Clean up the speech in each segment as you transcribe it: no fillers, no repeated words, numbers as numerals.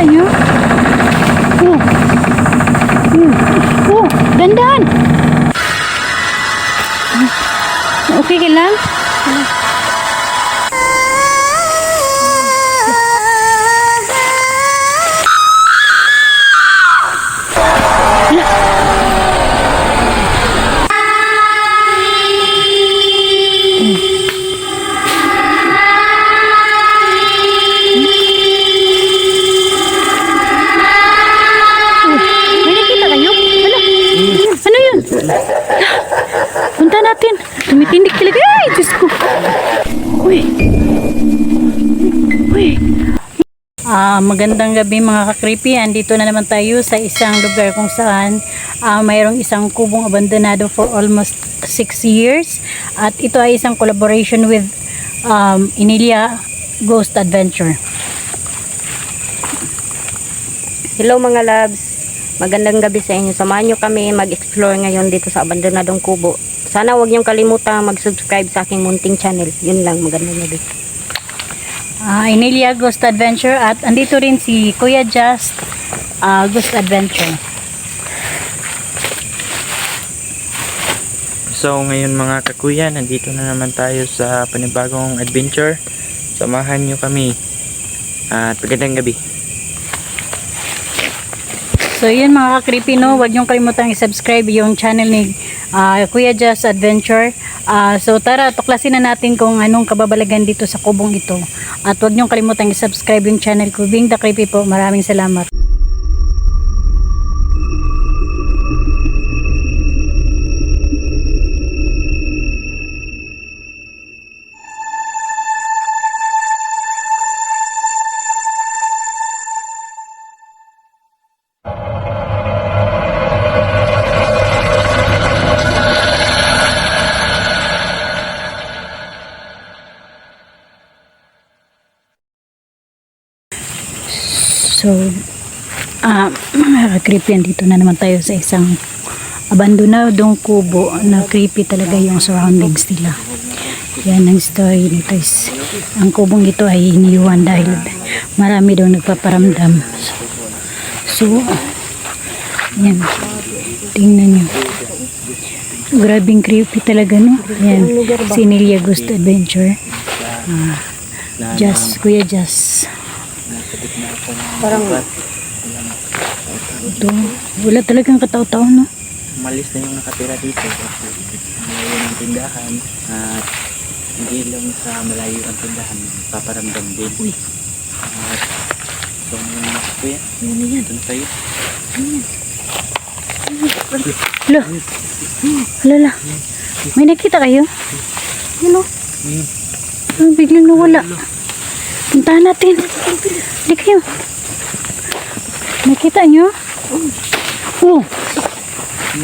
nyo? Oh. Oh, dandan. Okay ka lang? Punta natin. Tumitindig talaga. Ay, Diyos ko. Uy. Uy. Magandang gabi mga ka-creepy. Andito na naman tayo sa isang lugar kung saan mayroong isang kubong abandonado for almost 6 years. At ito ay isang collaboration with Inilia Ghost Adventure. Hello mga loves. Magandang gabi sa inyo. Samahan nyo kami mag-explore ngayon dito sa abandonadong kubo. Sana huwag niyong kalimutan mag-subscribe sa aking munting channel. Yun lang, magandang gabi. Inilia Ghost Adventure at andito rin si Kuya Just Ghost Adventure. So ngayon mga kakuya, nandito na naman tayo sa panibagong adventure. Samahan nyo kami at magandang gabi. So yun mga ka-creepy, no, huwag niyong kalimutang i-subscribe yung channel ni Kuya Just Adventure. So tara, tuklasin na natin kung anong kababalagan dito sa kubong ito. At huwag niyong kalimutang i-subscribe yung channel ko, Being the Creepy po. Maraming salamat. So, creepy, dito na naman tayo sa isang abandonadong kubo na creepy talaga yung surroundings nila. Yan ang story nito is, ang kubong ito ay iniwan dahil marami daw nagpaparamdam. So, yan. Tingnan nyo. Grabing creepy talaga, no? Yan. Si Inilia Ghost Adventure. Kuya Just. Parang ito, wala talagang katao-tao, no? Malis na yung nakatira dito. Malayo ng tindahan at hindi lang sa malayo ang tindahan, paparamdam din. Uy. At itong kuya, Ano yan? ito na kayo. Hala. Hala. May nakita kayo? Ano? Biglang nawala. Puntahan natin. Hindi kayo. Nakita nyo? Oh.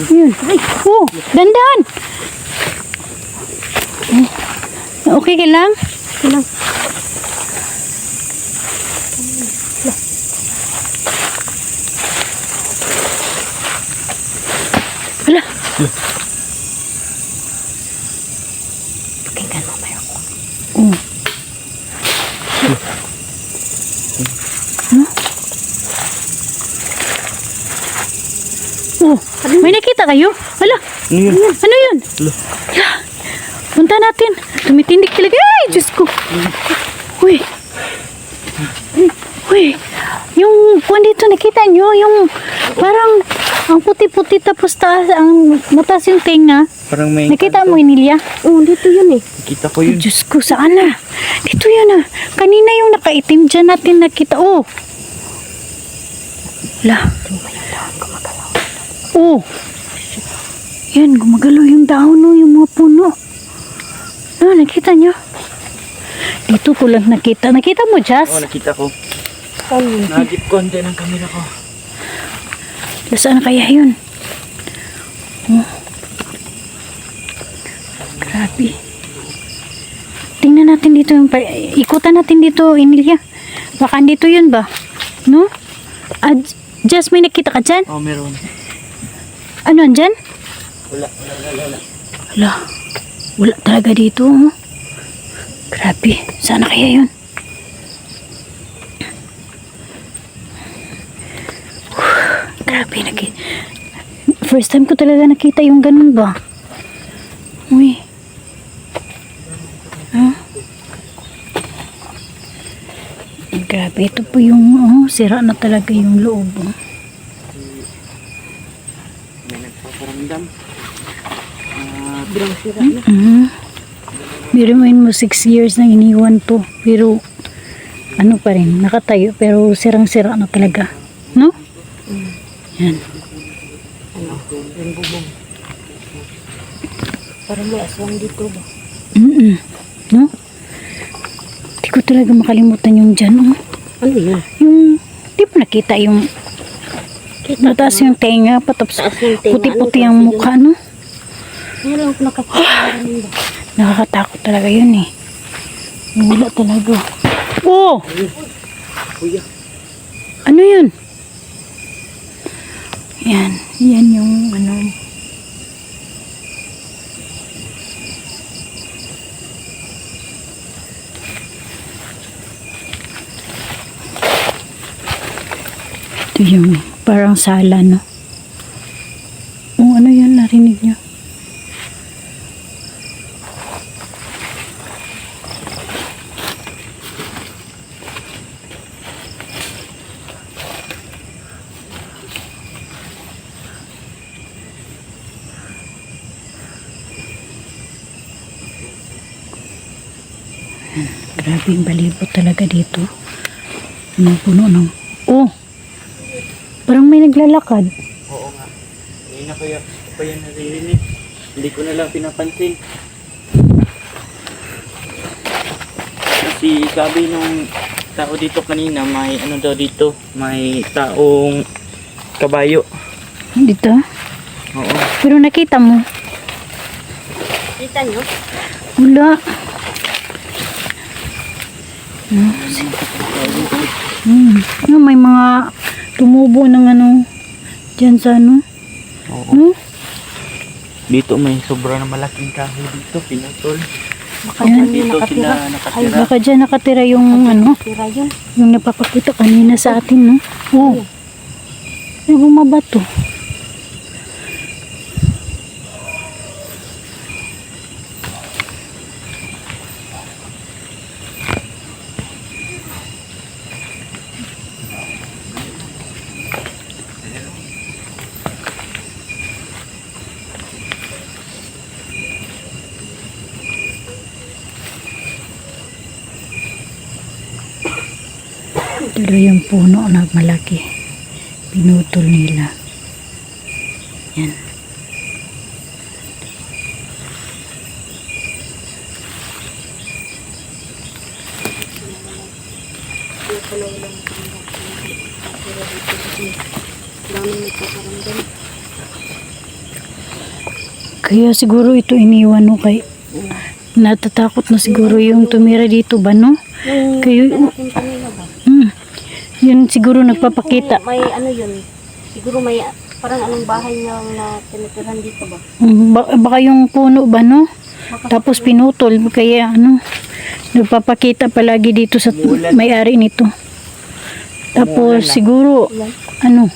Yun. Oh. Dandan. Okay ka lang? Okay lang. Hala. pakinggan mo ba ako? Oh. Oh, may nakita kayo? Hala, Ano yun? ano yun? Hala, punta natin. Tumitindig talaga. Ay, Diyos ko. Uy. Uy. Yung kung dito nakita nyo, yung parang ang puti-puti tapos taas, ang mataas yung tenga. Parang may Nakita mo, Inilia? Oo, dito yun eh. Nakita ko Ay, yun. Diyos ko, saan na? Dito yun ah. Kanina yung nakaitim dyan natin nakita. Oh. Hala. Oh. Yan, gumagalaw yung dahon, no, yung mga puno. No, nakita nyo? Dito ko lang nakita. Nakita mo, Jazz? Oo, nakita ko. Saan yun? Nagip konti ng kamera ko. Saan kaya yun? Oh. Grabe. Tingnan natin dito yung ikutan natin dito, Inilia. Baka dito yun ba? No? Jazz, may nakita ka dyan? Oh, meron. Ano, andyan? Wala. Wala. Wala talaga dito. Oh. Grabe. Sana kaya yun? Grabe, first time ko talaga nakita yung ganun ba? Uy. Huh? Grabe, ito po yung sira na talaga yung loob. Oh. May nagpaparamdam. Bilang sira na. Biruin mo 6 years na iniwan to. Pero ano pa rin, nakatayo. Pero sirang-sira na talaga. No? Yan. Ano? Yung bubong. Parang may aswang dito ba? No? Hindi ko talaga makalimutan yung dyan. Oh. Ano yun? Yung, di ba nakita yung nataas yung tenga, patapos Taas yung tenga. puti-puti Ano, ang kasi mukha, no? Ano lang ako nakakita ba? Nakakatakot talaga yun eh. Wala talaga. Oh! Kuya. Ano yun? Yan. Yan yung ano. Ito yung parang sala, no? Oh, ano yun? Narinig nyo? Grabe yung balibot talaga dito. Puno ng... Oh! Parang may naglalakad. Oo nga. Hindi na kaya ko pa yan naririnig. Hindi ko na lang pinapansin. Kasi sabi nung tao dito kanina, may ano daw dito, may taong kabayo. Dito? Oo. Pero nakita mo? Kita nyo? Wala. Ano, may mga tumubo ng ano dyan sa ano. Oo. Hmm? Dito may sobra na malaking kahoy dito, pinutol. Baka Ayan. dyan yung Dito sila nakatira. nakatira. Baka dyan nakatira yung ano, Tira yun. yung napapakita kanina sa atin, no? Oh. Ay, bumaba to. Tuloy yung puno na malaki. Pinutol nila. Yan. Kaya siguro ito iniwan no kay natatakot na siguro yung tumira dito ba no? Kayo, Natin kanina ba? yun siguro nagpapakita. May ano yun? Siguro may parang anong bahay na tinitirahan dito ba? Baka yung puno ba no? Tapos pinutol kaya ano nagpapakita palagi dito sa may-ari nito. Tapos siguro ano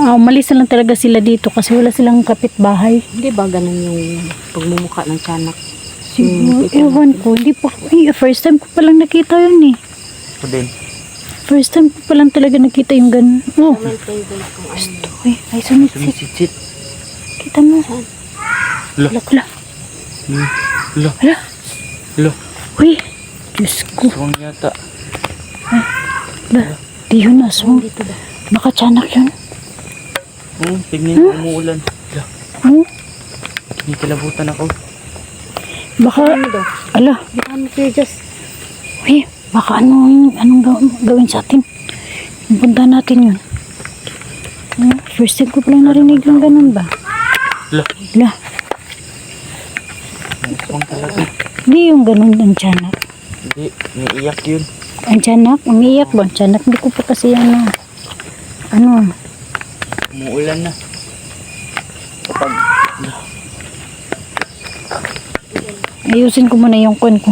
umalis na lang talaga sila dito kasi wala silang kapitbahay. Hindi ba ganun yung pagmumukha ng tiyanak? Siguro, ewan ko, hindi pa, first time ko palang nakita yun eh. Ako din. First time ko palang talaga nakita yung ganun. Oh, Comment kayo guys kung ano yun. uy, ay sumitsit. Sumisitsit. Kita mo. Lo. Wala. Lo. Wala. Lo. Uy, Diyos ko. Suwang yata. Wala. Di yun aswang. Dito ba? Baka tiyanak yun. Oo, tingnan umuulan. Lo. Oh, Kinikilabutan ako. baka, Ano daw? ala, Ano kayo just? uy, baka anong gawin sa atin? Punta natin yun. First time ko palang narinig yung ganun ba? Lo. Wala. Suwang talaga. Hindi yung ganun ang tiyanak. Hindi, naiiyak yun. Ang tiyanak, umiiyak ba? Ang tiyanak, hindi ko pa kasi ano, Umuulan na. Kapag, ayusin ko muna yung kwan ko.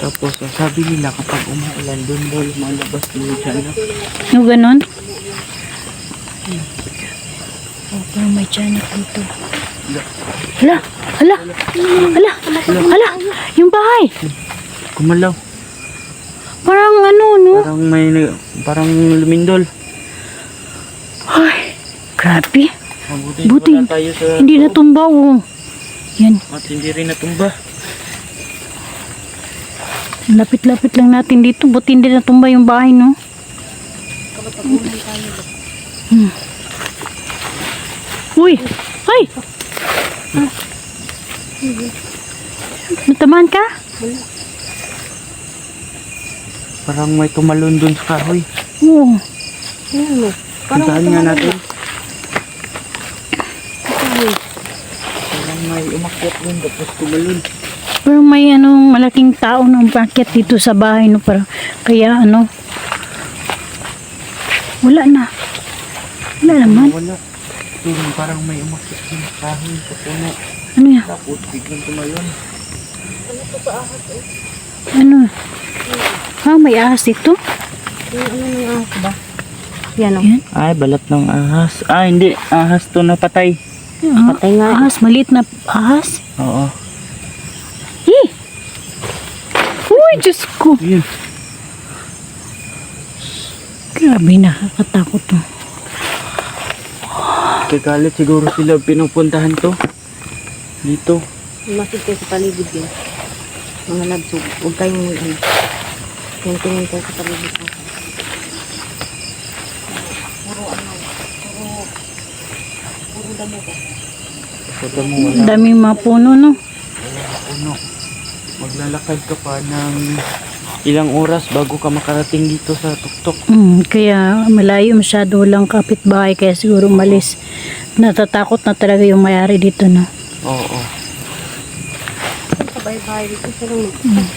Tapos sabi nila kapag umuulan doon daw lumalabas yung tiyanak. Yung ganon? Oh, parang may tiyanak dito. Hala! Hala! Hala! Hala! Yung bahay! Kumalaw. Parang ano, no? Parang lumindol. Ay, grabe. Mabuti Buti, wala tayo sa hindi natumba, oh. Yan. at hindi rin natumba. Lapit-lapit lang natin dito. Buti hindi natumba yung bahay, no? Uy! Ay! Natamaan ka? Parang may tumalon doon sa kahoy. Oo. Puntahan nga natin. Parang may umakyat doon tapos tumalon. Pero may malaking tao na umakyat dito sa bahay, no? Kaya wala na. Wala naman. Wala. Doon parang may umakyat doon sa kahoy sa puno. Ano yan? Tapos biglang tumalon. Ano? May ahas dito? Ano yung ahas ba? Yan o. Yan. Ay, balat ng ahas. Hindi. Ahas to na patay. Patay nga. Ahas, maliit na ahas. Oo. Eh! Uy, Diyos ko! Yun. Grabe, nakakatakot to. Kagalit siguro sila pinupuntahan to. Dito. Masid kayo sa paligid yun. Mga labs, huwag kayong tingin kayo sa paligid ko. Puro damo ba? Pagka mo wala Daming mga puno, no? puno. Maglalakad ka pa ng ilang oras bago ka makarating dito sa tuktok. Kaya malayo masyado lang kapitbahay, kaya siguro malis. Natatakot na talaga yung may-ari dito, no? Oo. Kabay-bay dito sa lang.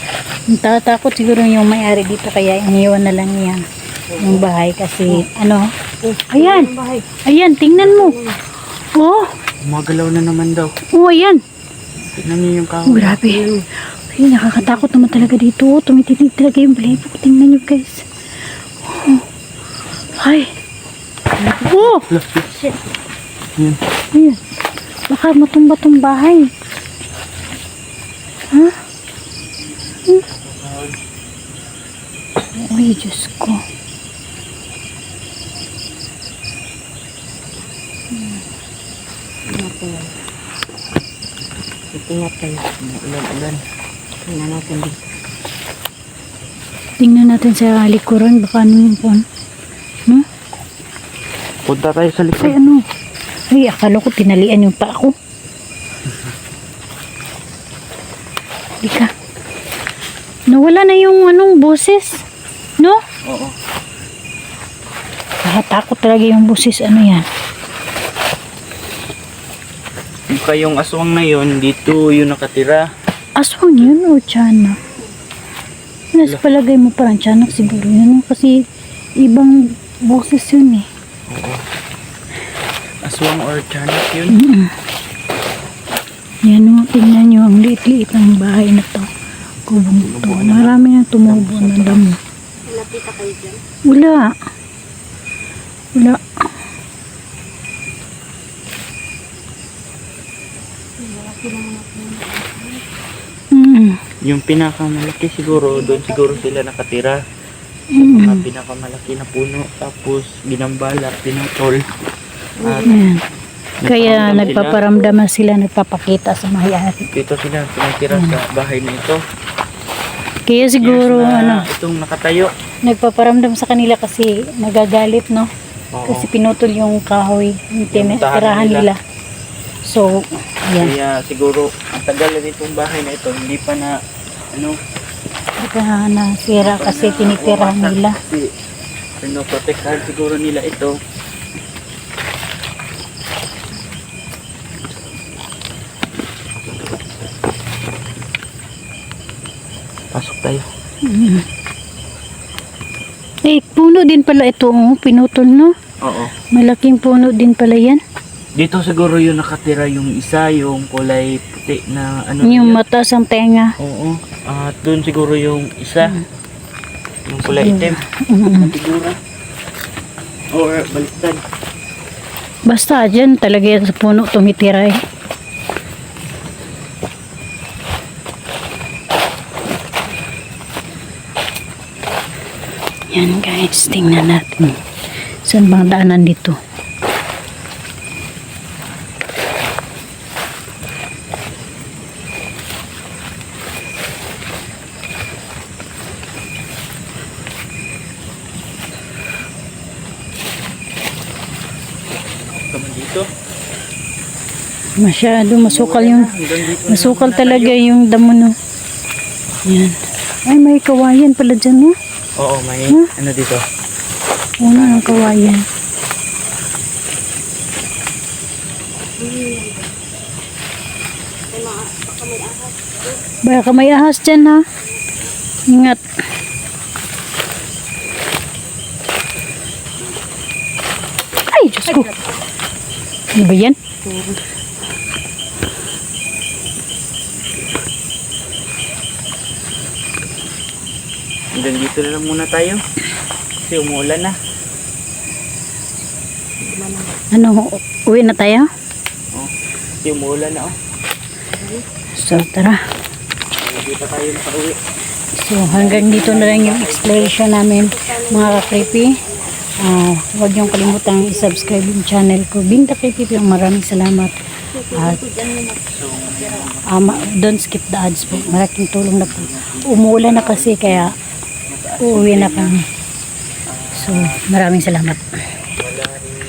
Natatakot siguro yung may-ari dito, kaya iniwan na lang niya yung bahay kasi ayan, ayan, tingnan mo. Oh, Magalaw na naman daw. ayan. Tignan niyo yung Oh, kahoy. grabe. Ay, nakakatakot naman talaga dito. Tumitinig talaga yung balibo. Tingnan nyo, guys. Oh. Ay. Oh! Shit. Yan. Ayan. Baka matumba tong bahay. Ha? Ay, Diyos ko. Ingat kayo. Ulan-ulan. Tingnan natin dito. Tingnan natin sa likuran. Baka ano yung phone. No? Punta tayo sa Ay, likod. ano? Ay, akala ko tinalian yung pa ako. Hindi ka. Nawala na yung boses. No? Oo. Nakatakot talaga yung boses. Ano yan? Yung kayong aswang na yun, dito yun nakatira. Aswang yun o tiyanak? Nasa palagay mo parang tiyanak siguro yun. Kasi ibang boses yun eh. Aswang or tiyanak yun. Yan o, tingnan nyo ang liit-liit ng bahay na to. Kubong to. Marami na tumubo ng damo. Nakita kayo dyan? Wala. Wala. Yung pinakamalaki siguro, doon siguro sila nakatira. Yung mga pinakamalaki na puno, tapos ginambalak, pinutol. At Yan. Kaya nagparamdam nagpaparamdaman sila, nagpapakita sa mayari. dito sila tumitira sa bahay na ito. Kaya siguro, Yes, na itong nakatayo. nagpaparamdam sa kanila kasi nagagalit, no? Oo. Kasi pinutol yung kahoy, yung Yung tahanan tirahan nila. nila. So, yan. Kaya siguro, ang tagal na itong bahay na ito, hindi pa na, Baka nasira kasi tinitirahan wawasak. nila. Kasi, pinoprotektahan siguro nila ito. Pasok tayo. Eh, puno din pala ito, oh, pinutol, no? Oo. Malaking puno din pala yan. Dito siguro yung nakatira yung isa, yung kulay puti na ano Yung yun? mataas ang tenga. Oo. At doon siguro yung isa. Yung kulay itim. Mm. Siguro. Or baliktad. Basta dyan talaga yan sa puno tumitira eh. Yan guys, tingnan natin. Saan bang daanan dito? Kaman dito. Masyado masukal yung Hanggang dito na masukal muna talaga tayo. yung damo no. Yan. Ay may kawayan pala dyan no. Oo, may ano dito. Una ang kawayan. Baka may ahas dyan ha. Ingat. Ay, Diyos ko. Ano ba yan? Hanggang dito na lang muna tayo. Kasi umuulan na. Ano, uwi na tayo? Oh. Kasi umuulan na oh. So, tara. Hindi pa tayo nakauwi. So, hanggang dito na lang yung exploration namin, mga ka-creepy. Huwag niyong kalimutang i-subscribe yung channel ko. Binta Creepy, maraming salamat. At don't skip the ads po. Malaking tulong na po. Umuulan na kasi kaya uuwi na kami. So, maraming salamat. Wala rin